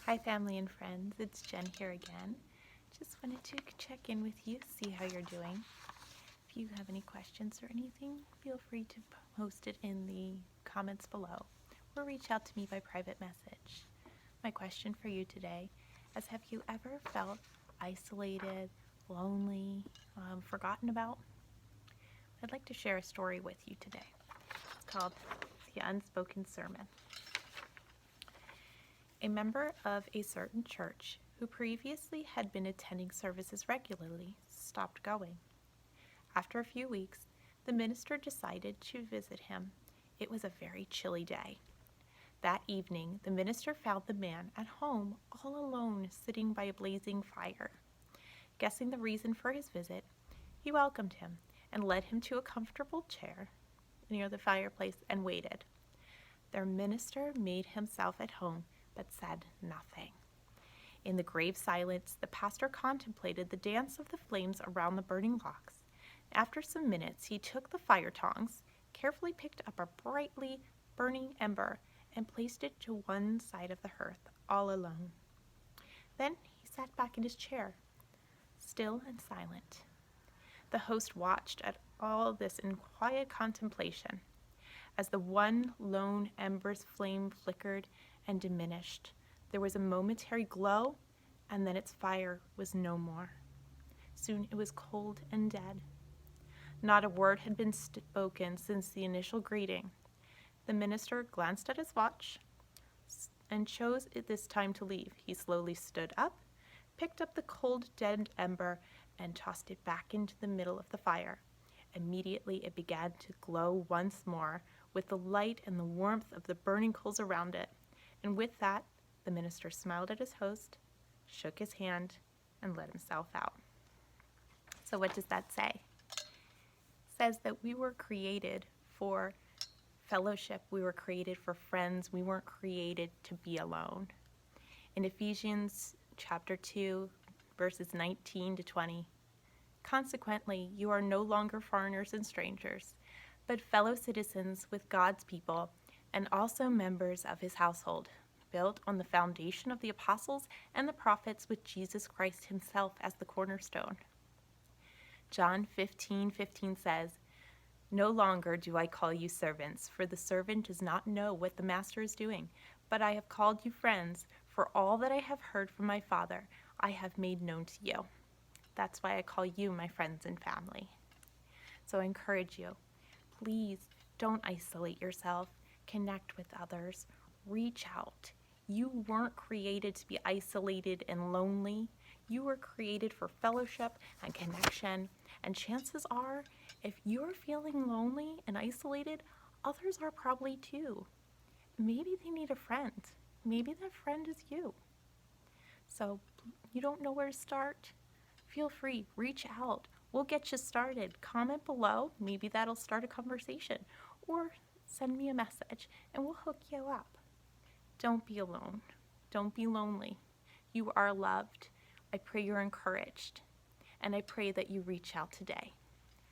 Hi family and friends, it's Jen here again. Just wanted to check in with you, see how you're doing. If you have any questions or anything, feel free to post it in the comments below or reach out to me by private message. My question for you today is, have you ever felt isolated, lonely, forgotten about? I'd like to share a story with you today. It's called The Unspoken Sermon. A member of a certain church who previously had been attending services regularly stopped going. After a few weeks, the minister decided to visit him. It was a very chilly day. That evening, the minister found the man at home all alone, sitting by a blazing fire. Guessing the reason for his visit, he welcomed him and led him to a comfortable chair near the fireplace and waited. Their minister made himself at home but said nothing. In the grave silence, the pastor contemplated the dance of the flames around the burning logs. After some minutes, he took the fire tongs, carefully picked up a brightly burning ember, and placed it to one side of the hearth, all alone. Then he sat back in his chair, still and silent. The host watched at all this in quiet contemplation. As the one lone ember's flame flickered and diminished, there was a momentary glow, and then its fire was no more. Soon it was cold and dead. Not a word had been spoken since the initial greeting. The minister glanced at his watch and chose at this time to leave. He slowly stood up, picked up the cold, dead ember, and tossed it back into the middle of the fire. Immediately it began to glow once more with the light and the warmth of the burning coals around it. And with that, the minister smiled at his host, shook his hand, and let himself out. So what does that say? It says that we were created for fellowship. We were created for friends. We weren't created to be alone. In Ephesians chapter 2, verses 19 to 20, consequently, you are no longer foreigners and strangers, but fellow citizens with God's people and also members of his household, built on the foundation of the apostles and the prophets, with Jesus Christ himself as the cornerstone. John 15:15 says, "No longer do I call you servants, for the servant does not know what the master is doing, but I have called you friends, for all that I have heard from my Father I have made known to you." That's why I call you my friends and family. So I encourage you, please don't isolate yourself. Connect with others. Reach out. You weren't created to be isolated and lonely. You were created for fellowship and connection. And chances are, if you're feeling lonely and isolated, others are probably too. Maybe they need a friend. Maybe that friend is you. So you don't know where to start? Feel free, reach out. We'll get you started. Comment below. Maybe that'll start a conversation. Or send me a message and we'll hook you up. Don't be alone. Don't be lonely. You are loved. I pray you're encouraged. And I pray that you reach out today.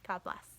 God bless.